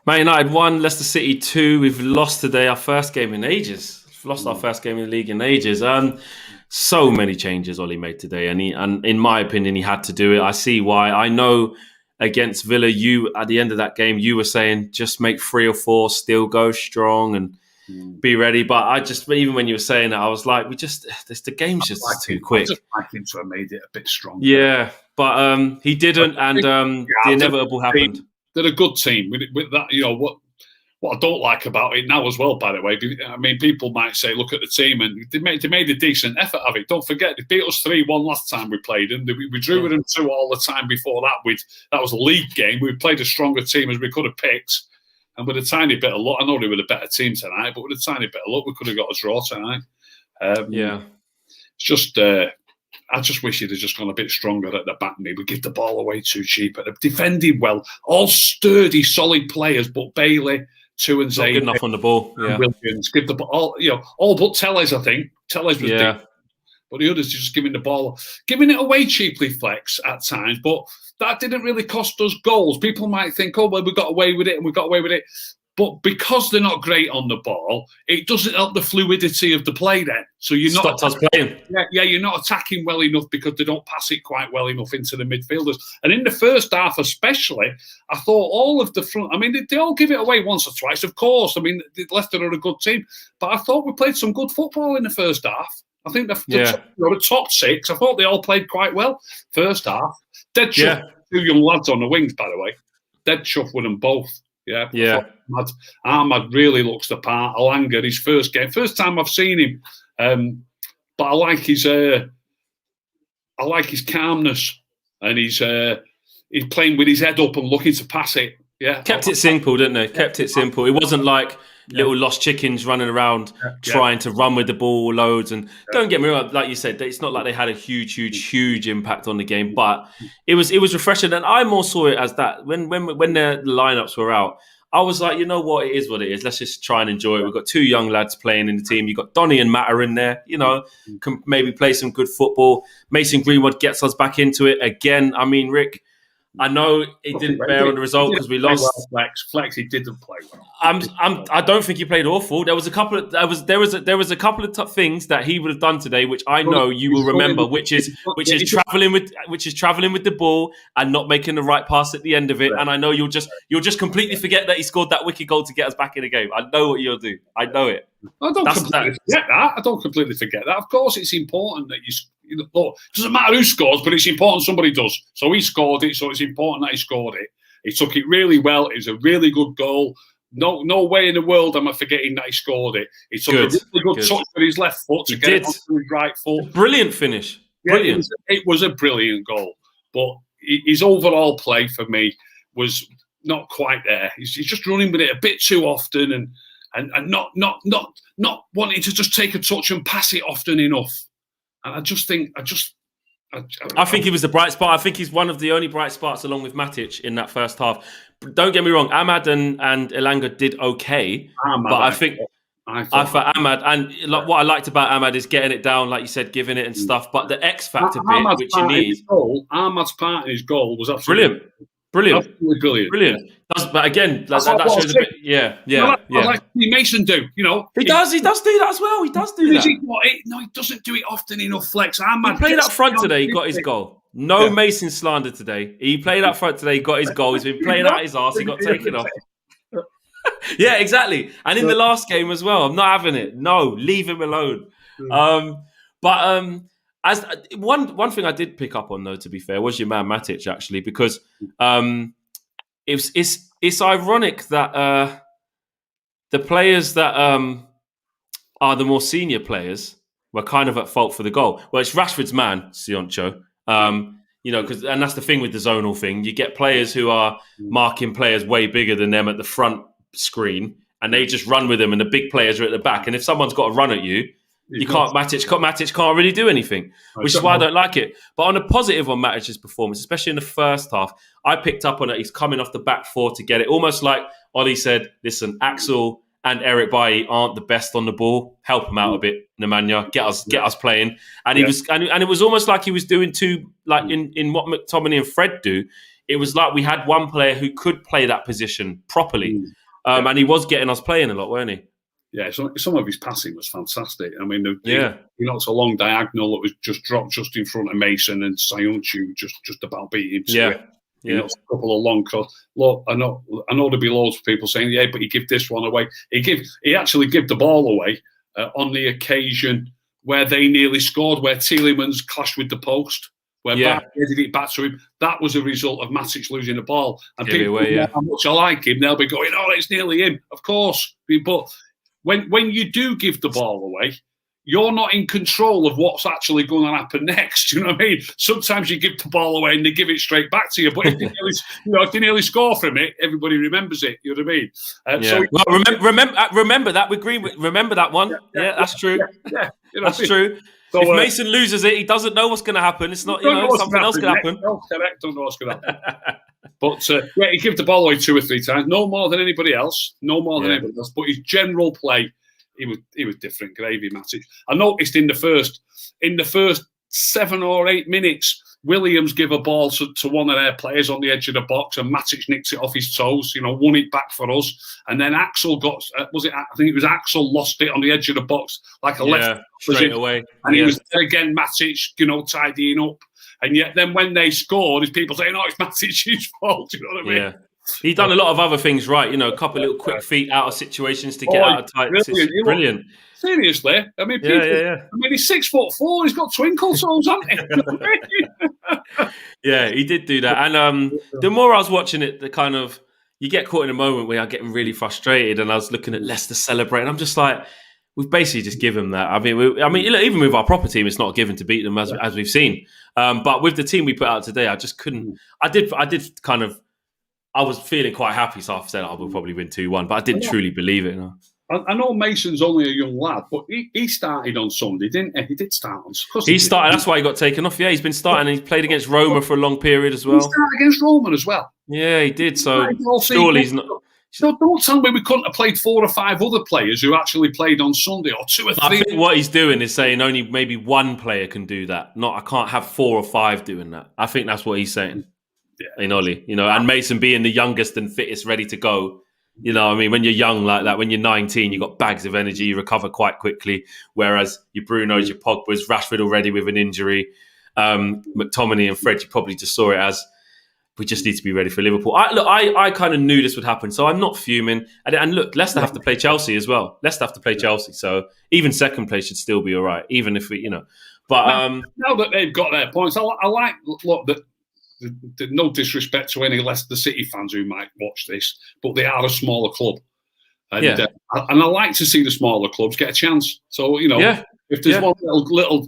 Man United 1, Leicester City 2. We've lost today, our first game in ages. We've lost our first game in the league in ages. So many changes Ollie made today, and in my opinion, he had to do it. I see why. I know against Villa, you at the end of that game, you were saying just make 3 or 4, still go strong and be ready. But even when you were saying that, I was like, the game's just too quick. I just like him to have made it a bit stronger. Yeah, but he didn't, and the inevitable happened. They're a good team with that. You know what I don't like about it now as well. By the way, I mean people might say, look at the team, and they made a decent effort of it. Don't forget they beat us 3-1 last time we played them. We drew with them 2 all the time before that. That was a league game. We played a stronger team as we could have picked, and with a tiny bit of luck, I know they were a better team tonight, but with a tiny bit of luck, we could have got a draw tonight. It's just. I just wish he'd have just gone a bit stronger at the back. Maybe give the ball away too cheap. They're defending well, all sturdy, solid players. But Bailey, 2 and Zayn, good enough on the ball. Yeah. Williams, give the ball. All but Telles. I think Telles was deep, but the others just giving it away cheaply. Flex at times, but that didn't really cost us goals. People might think, oh well, we got away with it, and we got away with it. But because they're not great on the ball, it doesn't help the fluidity of the play then. So you're not stopped us playing. Yeah, you're not attacking well enough because they don't pass it quite well enough into the midfielders. And in the first half especially, I thought all of the front, I mean, they all give it away once or twice, of course. I mean, Leicester are a good team. But I thought we played some good football in the first half. I think the top 6, I thought they all played quite well first half. Dead chuff, 2 young lads on the wings, by the way. Dead chuff with them both. Yeah. Ahmad really looks the part. Alanga, his first game, first time I've seen him. But I like his calmness, and he's playing with his head up and looking to pass it. Yeah, kept it simple, didn't they? Kept it simple. It wasn't like little lost chickens running around trying to run with the ball loads. And don't get me wrong, like you said, it's not like they had a huge impact on the game, but it was refreshing. And I more saw it as that when the lineups were out, I was like, you know what, it is what it is. Let's just try and enjoy it. We've got 2 young lads playing in the team. You've got Donny and Matter in there, can maybe play some good football. Mason Greenwood gets us back into it again. I mean, Rick, I know it didn't bear on the result because we lost. Flex, he didn't play well. I don't think he played awful. There was a couple of tough things that he would have done today, which I know you will remember, which is traveling with the ball and not making the right pass at the end of it. And I know you'll just completely forget that he scored that wicked goal to get us back in the game. I know what you'll do. I know it. I don't completely forget that. Of course, it's important that it doesn't matter who scores, but it's important somebody does. So he scored it, so it's important that he scored it. He took it really well. It was a really good goal. No way in the world am I forgetting that he scored it. He took a really good touch with his left foot to get it onto his right foot. Brilliant finish. Brilliant. It was a brilliant goal. But his overall play for me was not quite there. He's just running with it a bit too often and not wanting to just take a touch and pass it often enough. And I think he was the bright spot. I think he's one of the only bright spots along with Matic in that first half. Don't get me wrong, Ahmad and Elanga did okay. But I think for Ahmad, and what I liked about Ahmad is getting it down, like you said, giving it and stuff. But the X factor bit, which you need. Ahmad's part in his goal was absolutely brilliant. Absolutely brilliant. But again, that shows a bit. Yeah. Like Mason do, He does do that as well. He does do that. He doesn't do it often enough. Flex. Ahmad he played up front today. He got his goal. No Mason slander today. He played up front today. He got his goal. He's been playing out his arse. He got taken off. Yeah, exactly. And in the last game as well, I'm not having it. No, leave him alone. As one thing I did pick up on, though, to be fair, was your man Matic, actually, because it's ironic that the players that are the more senior players were kind of at fault for the goal. Well, it's Rashford's man, Sioncho. And that's the thing with the zonal thing. You get players who are marking players way bigger than them at the front screen, and they just run with them, and the big players are at the back. And if someone's got to run at you, Matic can't really do anything, which is why I don't like it. But on a positive on Matic's performance, especially in the first half, I picked up on it. He's coming off the back 4 to get it. Almost like Ollie said, listen, Axel and Eric Bailly aren't the best on the ball. Help them out a bit, Nemanja. Get us playing. And he was, and it was almost like he was doing two, like in what McTominay and Fred do. it was like we had one player who could play that position properly. And he was getting us playing a lot, weren't he? Yeah, some of his passing was fantastic. I mean, he knocked a long diagonal that was just dropped just in front of Mason, and Sayuncu just about beat him to it. You know, a couple of long cross. Look, I know there'll be loads of people saying, "Yeah, but he give this one away." He actually gave the ball away on the occasion where they nearly scored, where Tielemans clashed with the post, where Barry headed it back to him. That was a result of Matic losing the ball. And people know how much I like him, they'll be going, "Oh, it's nearly him." Of course, but when you do give the ball away, you're not in control of what's actually going to happen next. You know what I mean? Sometimes you give the ball away and they give it straight back to you. But if you nearly score from it, everybody remembers it. You know what I mean? So remember that with Greenwood. Remember that one. Yeah, that's true. Yeah, you know, that's true. So, if Mason loses it, he doesn't know what's going to happen. It's not, something else could happen. No, correct. Don't know what's going to happen. But he gave the ball away 2 or 3 times. No more than anybody else. But his general play, he was different. Gravy, Matic. I noticed in the first 7 or 8 minutes, Williams give a ball to one of their players on the edge of the box, and Matic nicks it off his toes. Won it back for us. And then Axel got I think it was Axel lost it on the edge of the box like a left straight away, and he was there again. Matic, tidying up. And yet, then when they scored, there's people saying, "Oh, it's Matic's fault." You know what I mean? Yeah. He's done a lot of other things right. A couple of little quick feet out of situations to get out of tight. Brilliant. Seriously, I mean, he's 6'4". He's got twinkle toes, hasn't he? Yeah, he did do that. And the more I was watching it, you get caught in a moment where I'm getting really frustrated, and I was looking at Leicester celebrating. I'm just like, we've basically just given that. I mean, even with our proper team, it's not given to beat them as we've seen. But with the team we put out today, I just couldn't. I was feeling quite happy, so I said, we'll probably win 2-1, but I didn't truly believe it. I know Mason's only a young lad, but he started on Sunday, didn't he? He did start on Sunday. He started, that's why he got taken off. Yeah, he's been starting, and he played against Roma for a long period as well. He started against Roma as well. Yeah, he did, so surely he's not... So don't tell me we couldn't have played 4 or 5 other players who actually played on Sunday, or 2 or 3. I think what he's doing is saying only maybe one player can do that. I can't have 4 or 5 doing that. I think that's what he's saying. Yeah. In Ollie, and Mason being the youngest and fittest, ready to go. I mean, when you're young like that, when you're 19, you've got bags of energy, you recover quite quickly. Whereas your Brunos, your Pogba's, Rashford already with an injury, McTominay and Fred, you probably just saw it as, we just need to be ready for Liverpool. I kind of knew this would happen, so I'm not fuming. And look, Leicester have to play Chelsea as well. Chelsea, so even second place should still be all right, even if we, But now that they've got their points, I like that. No disrespect to any Leicester City fans who might watch this, but they are a smaller club, and I like to see the smaller clubs get a chance. So if there's one little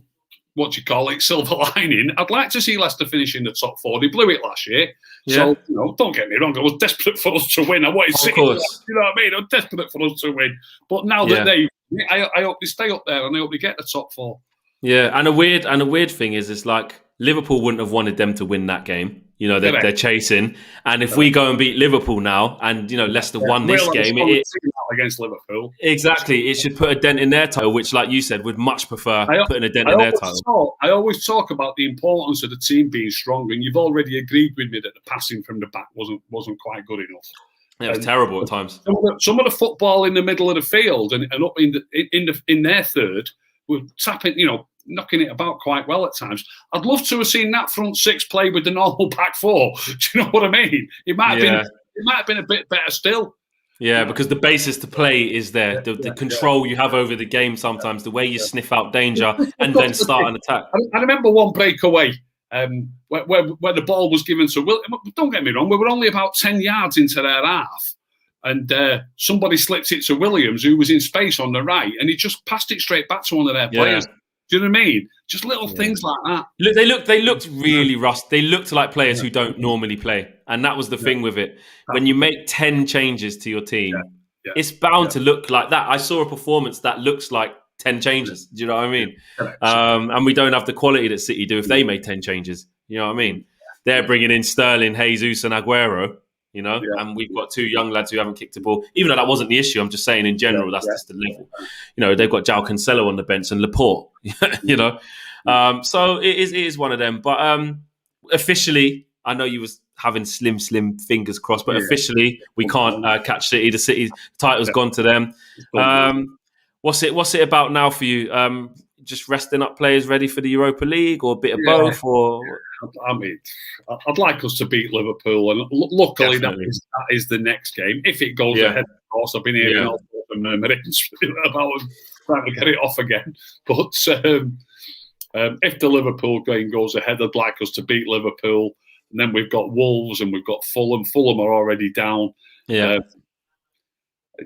silver lining, I'd like to see Leicester finish in the top 4. They blew it last year, so don't get me wrong. I was desperate for us to win. I wanted City, you know what I mean? I'm desperate for us to win, but now that I hope they stay up there, and I hope they get the top 4. Yeah, and a weird thing is, it's like Liverpool wouldn't have wanted them to win that game. They're chasing, and if we go and beat Liverpool now, and Leicester won this game, against Liverpool, exactly, it should put a dent in their title, which, like you said, would much prefer putting a dent in their title. I always talk about the importance of the team being strong, and you've already agreed with me that the passing from the back wasn't quite good enough. Yeah, it was terrible at times. Some of the football in the middle of the field and up in their third were tapping, knocking it about quite well at times. I'd love to have seen that front 6 play with the normal back 4. Do you know what I mean? It might have been a bit better still. Yeah, because the basis to play is there. The control you have over the game sometimes, the way you sniff out danger and then start an attack. I remember one breakaway where the ball was given to Will. Don't get me wrong, we were only about 10 yards into their half, and somebody slipped it to Williams, who was in space on the right, and he just passed it straight back to one of their players. Do you know what I mean? Just little things like that. Look, they looked really rushed. They looked like players who don't normally play, and that was the thing with it. When you make 10 changes to your team, it's bound to look like that. I saw a performance that looks like 10 changes. Do you know what I mean? And we don't have the quality that City do if they made 10 changes. You know what I mean? They're bringing in Sterling, Jesus, and Aguero. And we've got 2 young lads who haven't kicked a ball. Even though that wasn't the issue, I'm just saying in general, that's just the level. They've got João Cancelo on the bench and Laporte, So it is one of them. But officially, I know you was having slim fingers crossed. But officially, we can't catch City. The City title's gone to them. What's it about now for you? Just resting up players ready for the Europa League, or a bit of both? Or I mean, I'd like us to beat Liverpool, and luckily that is the next game. If it goes ahead, of course, I've been hearing all the murmurings about trying to get it off again. But if the Liverpool game goes ahead, I'd like us to beat Liverpool, and then we've got Wolves and we've got Fulham. Fulham are already down.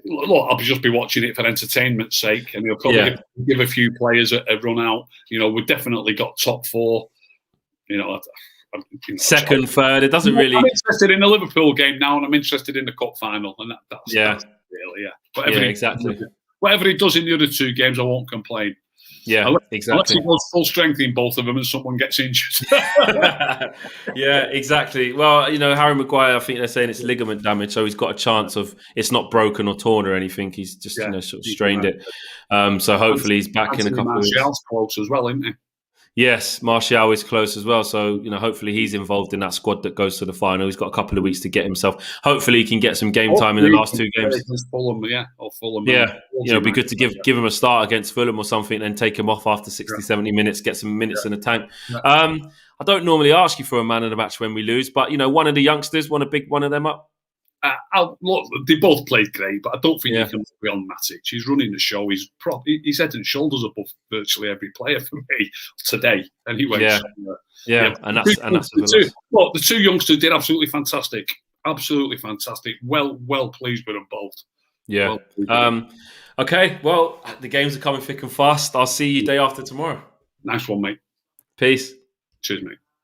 Look, I'll just be watching it for entertainment's sake, and he'll probably give a few players a run out. We've definitely got top four. Second, third. It doesn't really. I'm interested in the Liverpool game now, and I'm interested in the cup final, and that's really exactly. Whatever he does in the other two games, I won't complain. Yeah, exactly. Unless he goes full strength in both of them and someone gets injured. Yeah, exactly. Well, Harry Maguire, I think they're saying it's ligament damage, so he's got a chance of it's not broken or torn or anything. He's just sort of strained it. So hopefully he's back in a couple of weeks. Martial's close as well, isn't he? Yes, Martial is close as well. So, hopefully he's involved in that squad that goes to the final. He's got a couple of weeks to get himself. Hopefully he can get some game time in the last two games. Fulham. It'd be good to give him a start against Fulham or something, and then take him off after 60, 70 minutes, get some minutes in the tank. I don't normally ask you for a man of the match when we lose, but, one of the youngsters, want to big one of them up? Look, they both played great, but I don't think you can be on Matic. He's running the show. He's head and shoulders above virtually every player for me today. Anyway, and that's the two youngsters did absolutely fantastic. Absolutely fantastic. Well pleased with them both. Yeah. Okay. Well, the games are coming thick and fast. I'll see you day after tomorrow. Nice one, mate. Peace. Cheers, mate.